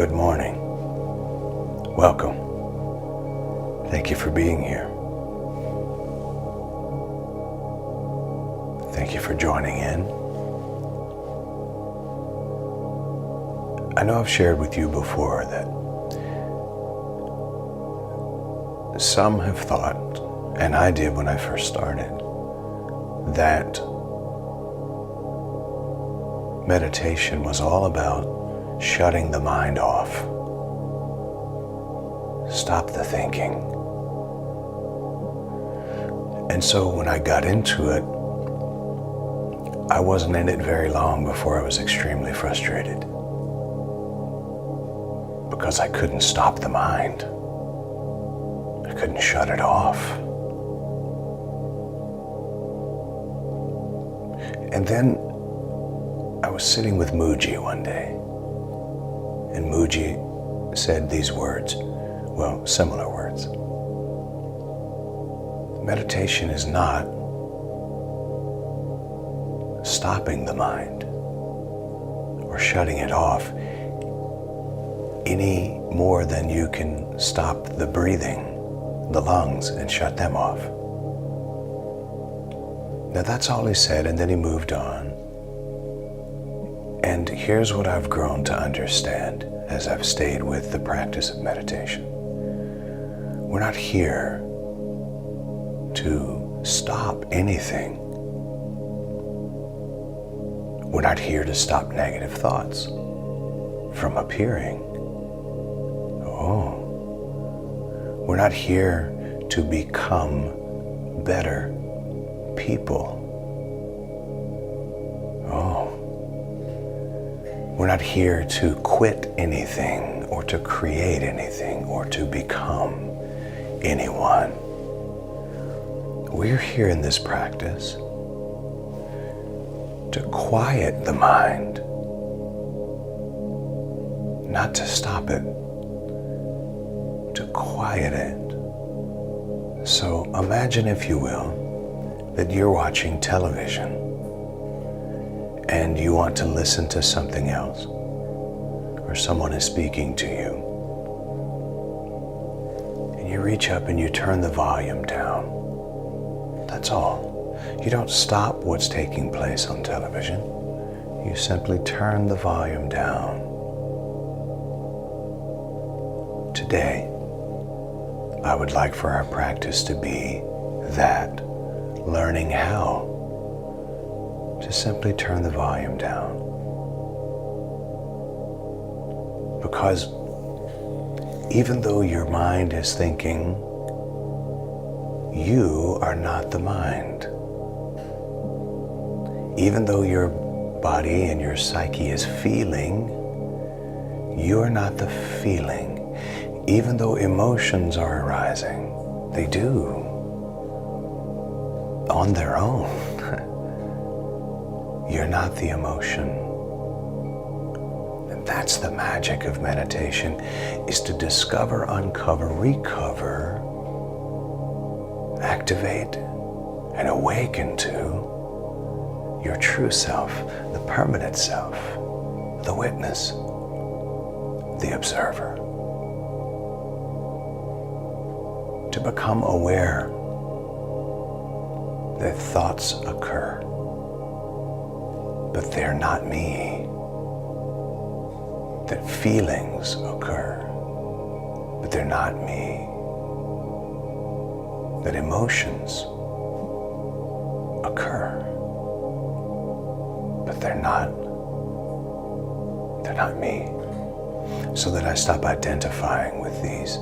Good morning. Welcome. Thank you for being here. Thank you for joining in. I know I've shared with you before that some have thought, and I did when I first started, that meditation was all about shutting the mind off. Stop the thinking. And so when I got into it, I wasn't in it very long before I was extremely frustrated because I couldn't stop the mind. I couldn't shut it off. And then I was sitting with Mooji one day, and Mooji said these words, well, similar words. Meditation is not stopping the mind or shutting it off any more than you can stop the breathing, the lungs, and shut them off. Now that's all he said, and then he moved on. And here's what I've grown to understand as I've stayed with the practice of meditation. We're not here to stop anything. We're not here to stop negative thoughts from appearing. We're not here to become better people. We're not here to quit anything or to create anything or to become anyone. We're here in this practice to quiet the mind, not to stop it, to quiet it. So imagine, if you will, that you're watching television and you want to listen to something else, or someone is speaking to you, and you reach up and you turn the volume down. That's all. You don't stop what's taking place on television. You simply turn the volume down. Today, I would like for our practice to be that, learning how to simply turn the volume down. Because even though your mind is thinking, you are not the mind. Even though your body and your psyche is feeling, you are not the feeling. Even though emotions are arising, they do, on their own. You're not the emotion. And that's the magic of meditation, is to discover, uncover, recover, activate, and awaken to your true self, the permanent self, the witness, the observer. To become aware that thoughts occur, but they're not me. That feelings occur, but they're not me. That emotions occur, but they're not me. So that I stop identifying with these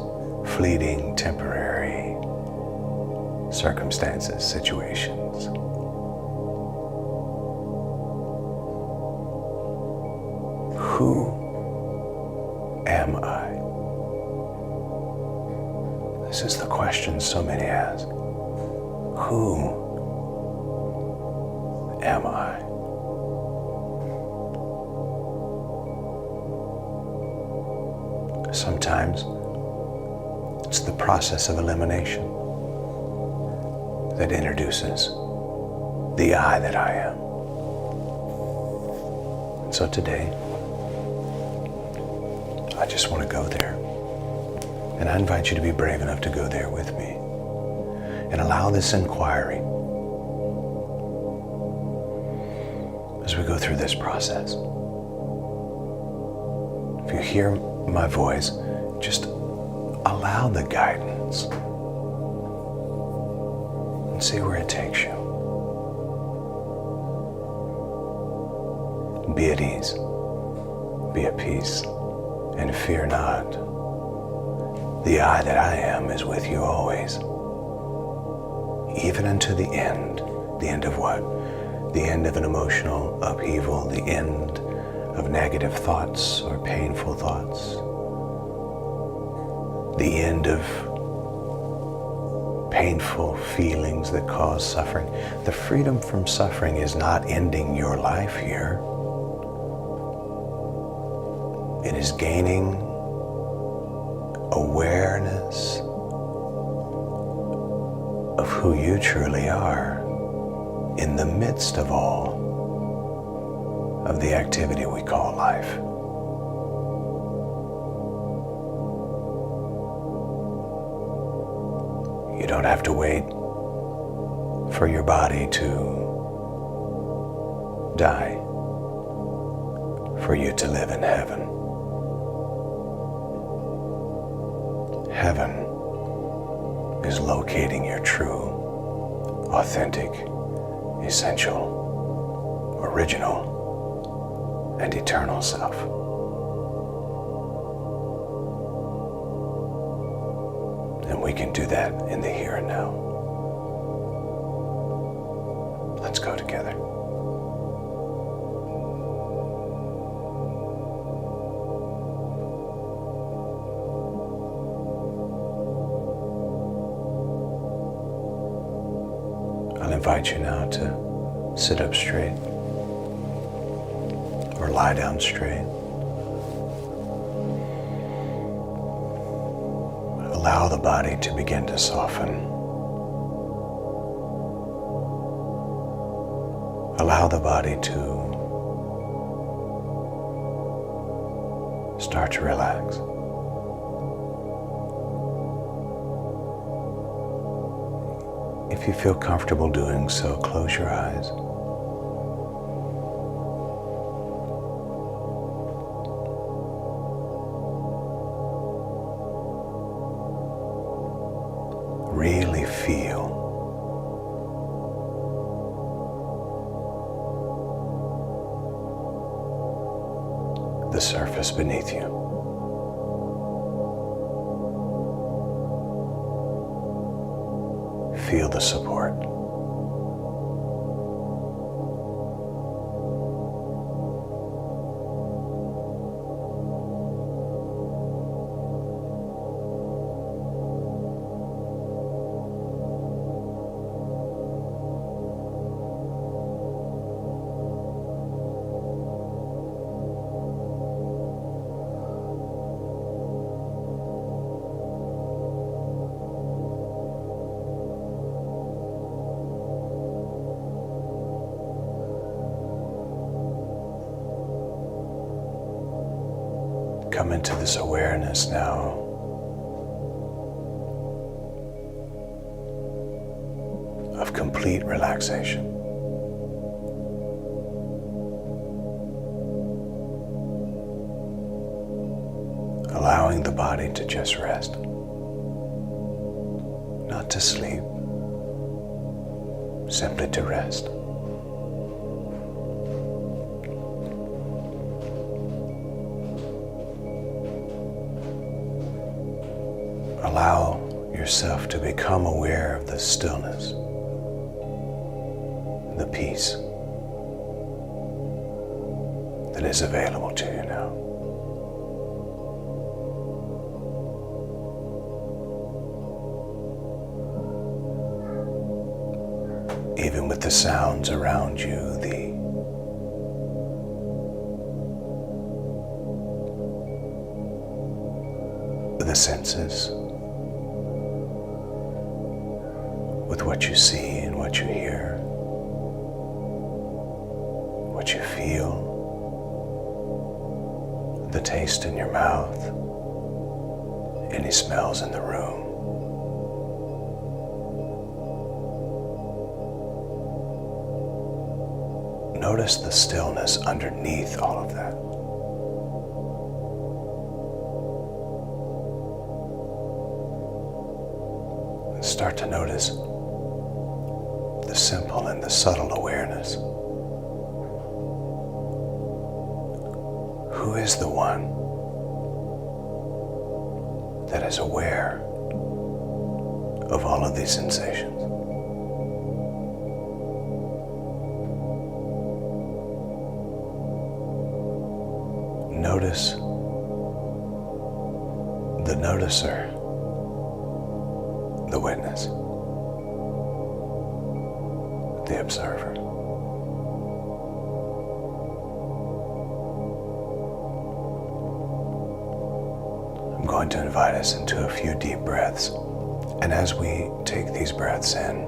fleeting, temporary circumstances, situations. Who am I? This is the question so many ask. Who am I? Sometimes it's the process of elimination that introduces the I that I am. And so today, I just want to go there. And I invite you to be brave enough to go there with me and allow this inquiry as we go through this process. If you hear my voice, just allow the guidance and see where it takes you. Be at ease, be at peace, and fear not. The I that I am is with you always, even unto the end. The end of what? The end of an emotional upheaval, the end of negative thoughts or painful thoughts, the end of painful feelings that cause suffering. The freedom from suffering is not ending your life here. It is gaining awareness of who you truly are in the midst of all of the activity we call life. You don't have to wait for your body to die for you to live in heaven. Heaven is locating your true, authentic, essential, original, and eternal self. And we can do that in the here and now. Let's go together. I'll invite you now to sit up straight or lie down straight. Allow the body to begin to soften. Allow the body to start to relax. If you feel comfortable doing so, close your eyes. Really feel the surface beneath you. Feel the support. Come into this awareness now of complete relaxation. Allowing the body to just rest, not to sleep, simply to rest. Allow yourself to become aware of the stillness, the peace that is available to you now. Even with the sounds around you, the senses, with what you see and what you hear, what you feel, the taste in your mouth, any smells in the room. Notice the stillness underneath all of that. And start to notice the simple and the subtle awareness. Who is the one that is aware of all of these sensations? Notice the noticer, the witness, the observer. I'm going to invite us into a few deep breaths, and as we take these breaths in,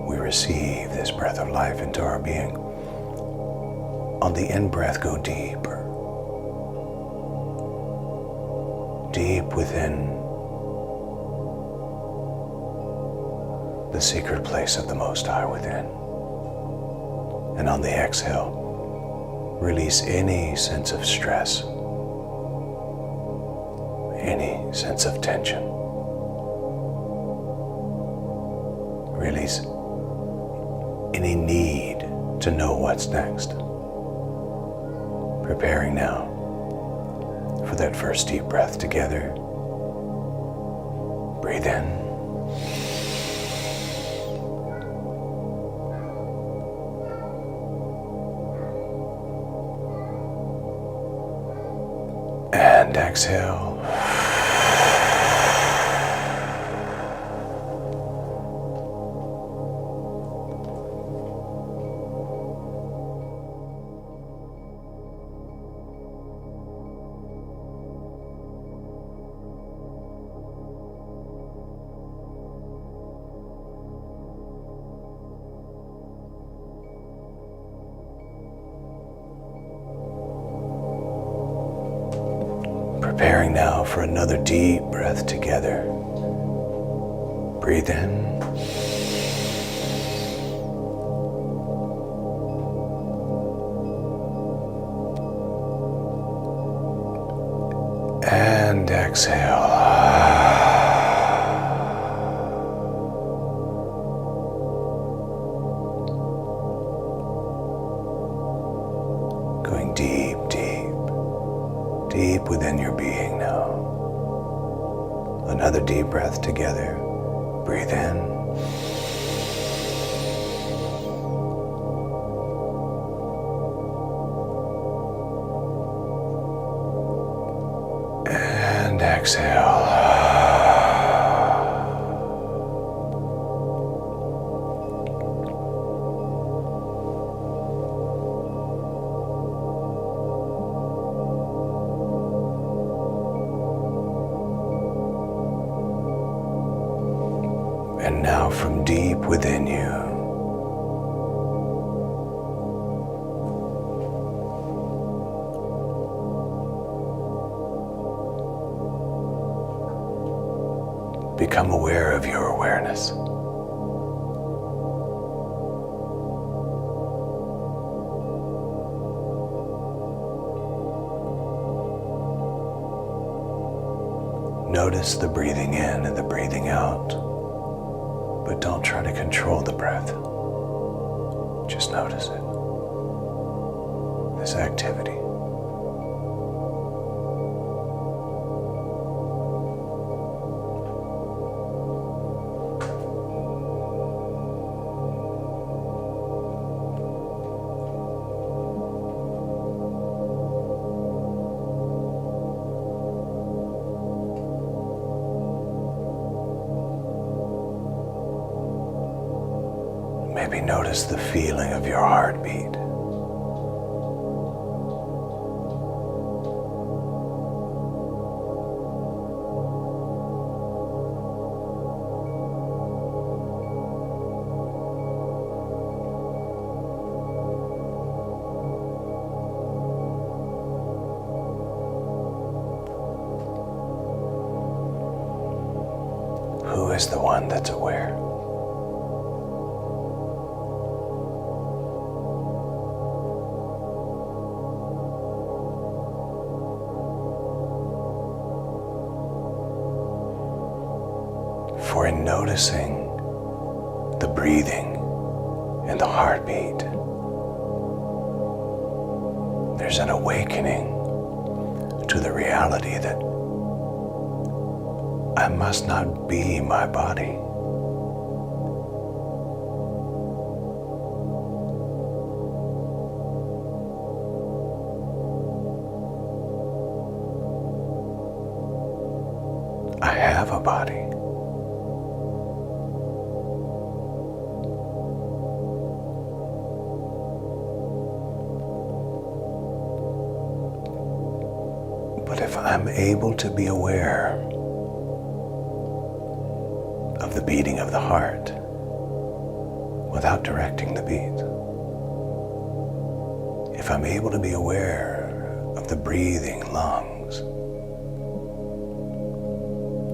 we receive this breath of life into our being. On the in-breath, go deeper. Deep within the secret place of the Most High within. And on the exhale, release any sense of stress, any sense of tension. Release any need to know what's next. Preparing now for that first deep breath together. Breathe in. And exhale. Preparing now for another deep breath together. Breathe in. And exhale. Going deep, deep within your being now. Another deep breath together. Breathe in. And exhale. And now from deep within you, become aware of your awareness. Notice the breathing in and the breathing out, but don't try to control the breath. Just notice it, this activity. Maybe notice the feeling of your heartbeat. is the one that's aware. For in noticing the breathing and the heartbeat, there's an awakening to the reality that I must not be my body. I have a body. But if I'm able to be aware of the beating of the heart without directing the beat, if I'm able to be aware of the breathing lungs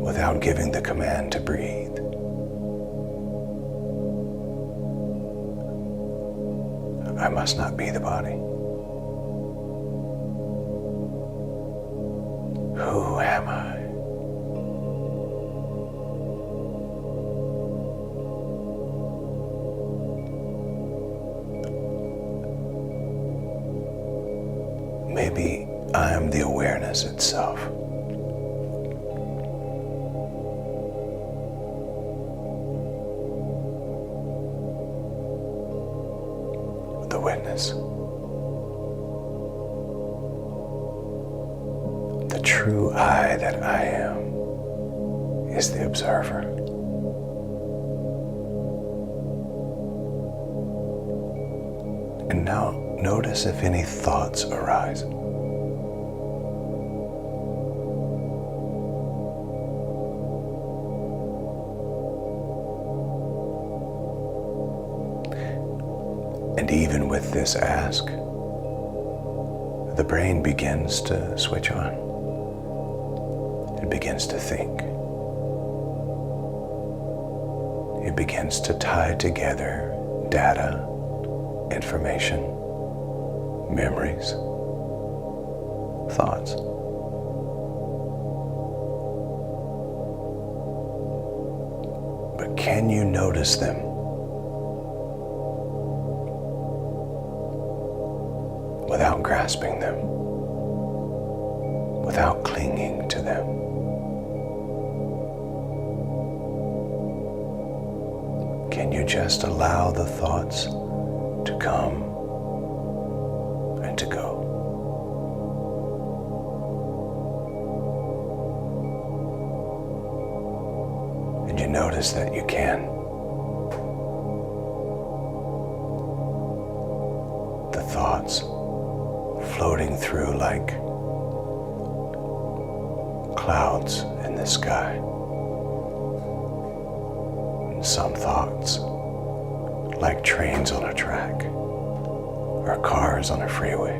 without giving the command to breathe, I must not be the body. Who am I? Maybe I am the awareness itself. The witness. The true I that I am is the observer. And now notice if any thoughts arise. And even with this ask, the brain begins to switch on. It begins to think. It begins to tie together data, information, memories, thoughts. But can you notice them? Without grasping them, without clinging to them. Can you just allow the thoughts to come and to go? And you notice that you can. The thoughts floating through like clouds in the sky. And some thoughts like trains on a track or cars on a freeway.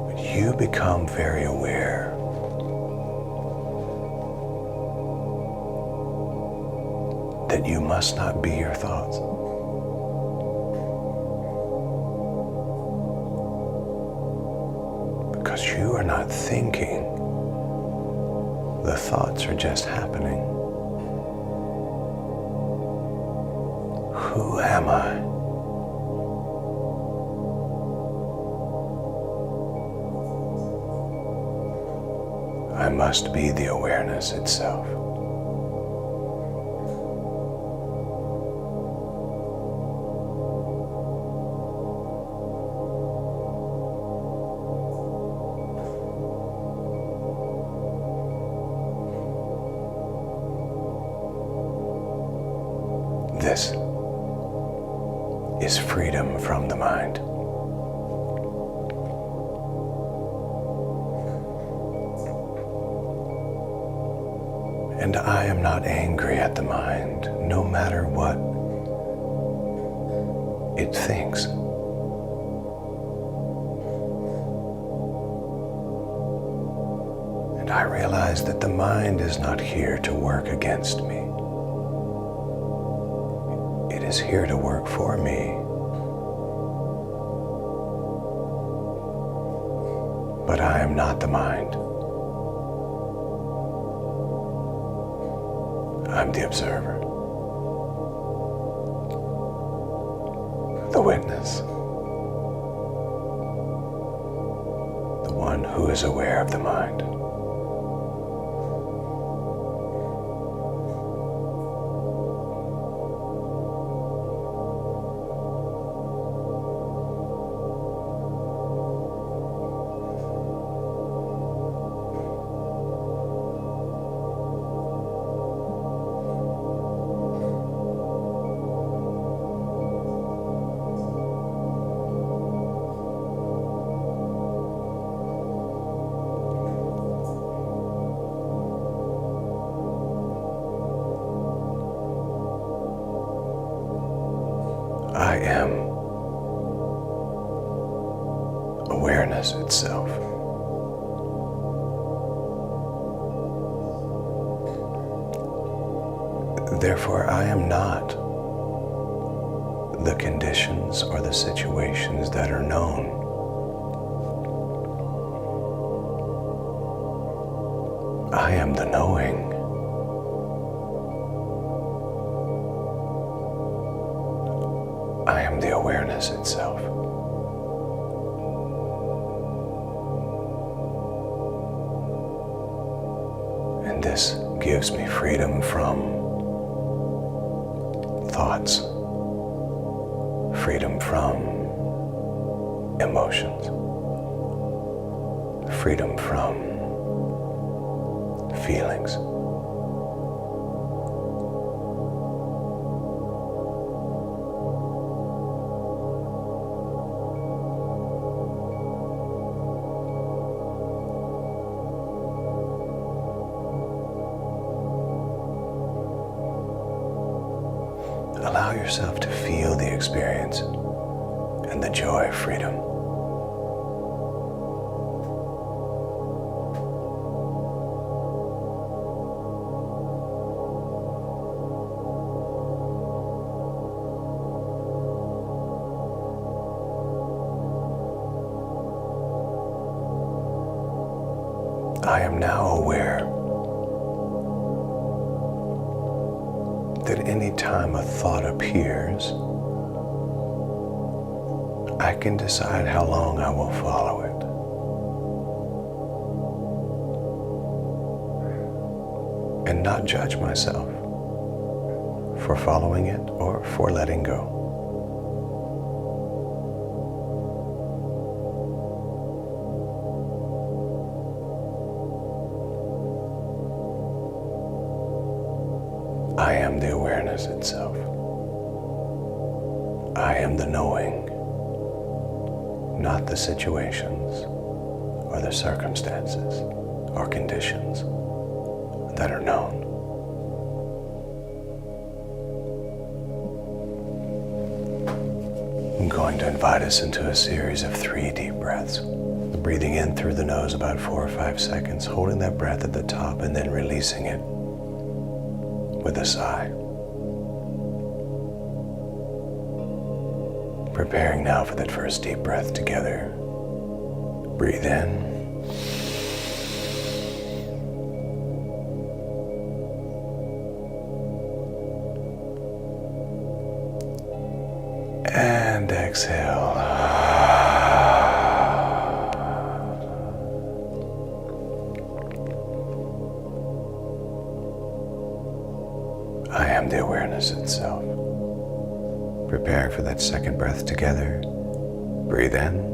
But you become very aware that you must not be your thoughts. Because you are not thinking, the thoughts are just happening. Who am I? I must be the awareness itself. This is freedom from the mind. And I am not angry at the mind, no matter what it thinks. And I realize that the mind is not here to work against me. It is here to work for me. But I am not the mind. I'm the observer, the witness, the one who is aware of the mind. I am awareness itself. Therefore, I am not the conditions or the situations that are known. I am the knowing. I am the awareness itself. And this gives me freedom from thoughts, freedom from emotions, freedom from feelings. Allow yourself to feel the experience and the joy of freedom. I am now aware that any time a thought appears, I can decide how long I will follow it and not judge myself for following it or for letting go. I am the awareness itself. I am the knowing, not the situations or the circumstances or conditions that are known. I'm going to invite us into a series of 3 deep breaths. Breathing in through the nose about 4 or 5 seconds, holding that breath at the top and then releasing it with a sigh. Preparing now for that first deep breath together. Breathe in. And exhale. I am the awareness itself. Preparing for that second breath together. Breathe in.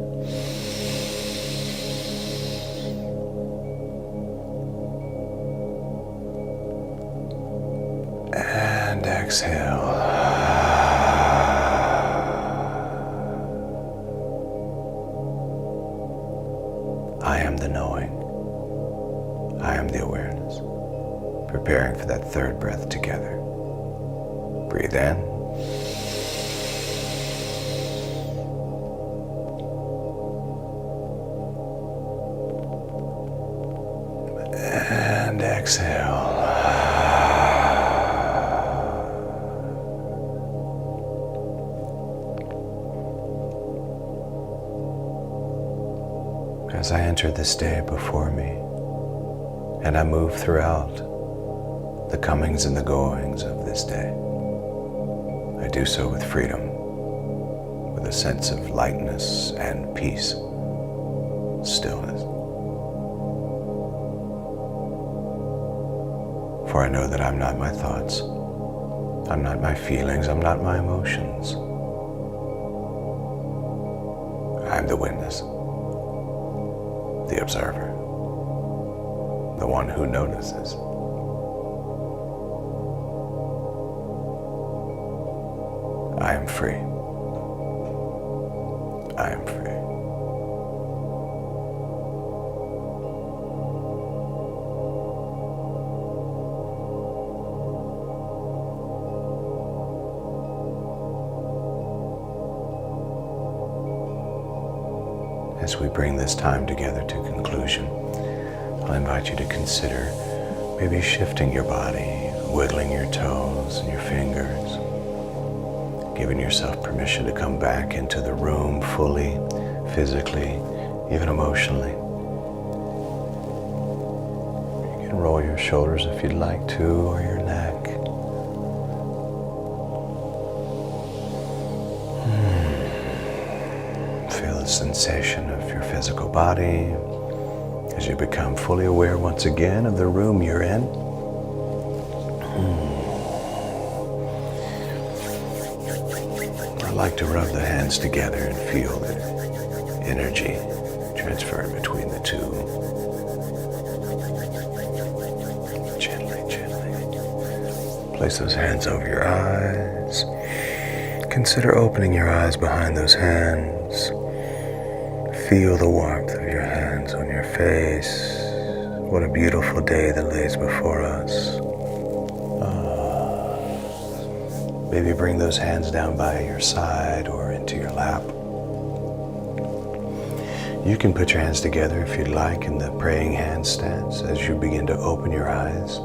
And exhale. I am the knowing. I am the awareness. Preparing for that third breath together. Breathe in. exhale. As I enter this day before me, and I move throughout the comings and the goings of this day, I do so with freedom, with a sense of lightness and peace, stillness. For I know that I'm not my thoughts, I'm not my feelings, I'm not my emotions. I'm the witness, the observer, the one who notices. I am free. I am free. As we bring this time together to conclusion, I'll invite you to consider maybe shifting your body, wiggling your toes and your fingers, giving yourself permission to come back into the room fully, physically, even emotionally. You can roll your shoulders if you'd like to, or your neck. Feel the sensation of your physical body as you become fully aware once again of the room you're in. I like to rub the hands together and feel the energy transferring between the two. Gently, gently. Place those hands over your eyes. Consider opening your eyes behind those hands. Feel the warmth of your hands on your face. What a beautiful day that lays before us. Maybe bring those hands down by your side or into your lap. You can put your hands together if you'd like in the praying hand stance as you begin to open your eyes.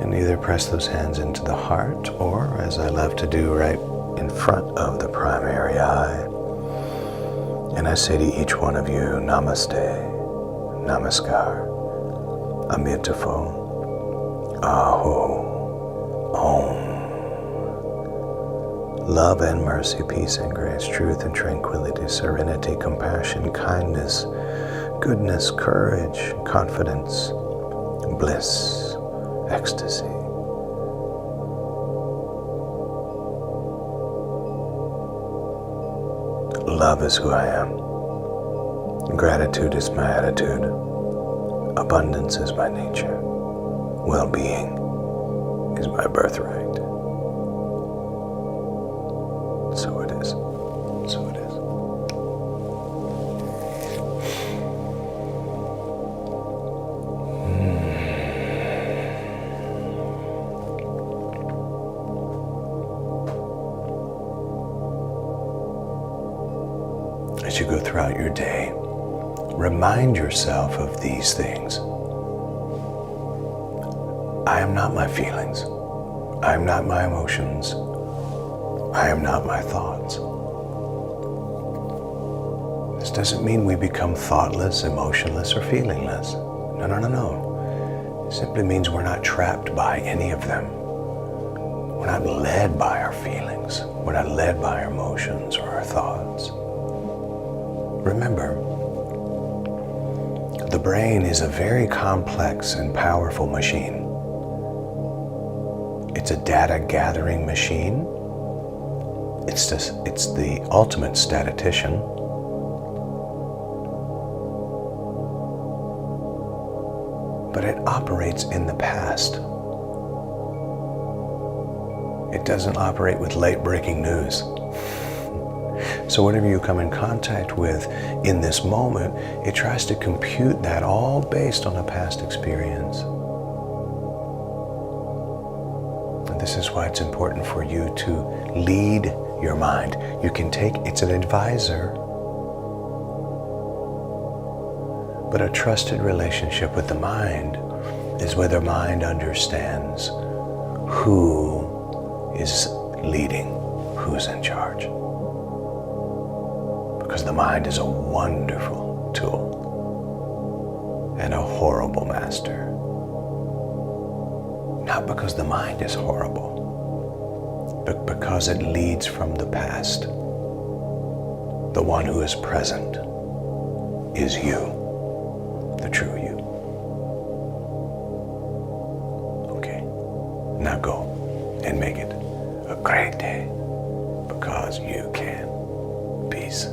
And either press those hands into the heart or, as I love to do, right in front of the primary eye. And I say to each one of you, Namaste, Namaskar, Amitabha, Aho, Om. Love and mercy, peace and grace, truth and tranquility, serenity, compassion, kindness, goodness, courage, confidence, bliss, ecstasy. Love is who I am. Gratitude is my attitude. Abundance is my nature. Well-being is my birthright. So it is. So it is. As you go throughout your day, remind yourself of these things. I am not my feelings. I am not my emotions. I am not my thoughts. This doesn't mean we become thoughtless, emotionless, or feelingless. No, no, no, no. It simply means we're not trapped by any of them. We're not led by our feelings. We're not led by our emotions or our thoughts. Remember, the brain is a very complex and powerful machine. It's a data gathering machine. It's the ultimate statistician. But it operates in the past. It doesn't operate with late-breaking news. So whatever you come in contact with in this moment, it tries to compute that all based on a past experience. And this is why it's important for you to lead your mind. You can take, it's an advisor, But a trusted relationship with the mind is where the mind understands who is leading, who's in charge. Because the mind is a wonderful tool and a horrible master. Not because the mind is horrible, but because it leads from the past. The one who is present is you, the true you. Okay, now go and make it a great day because you can. Peace.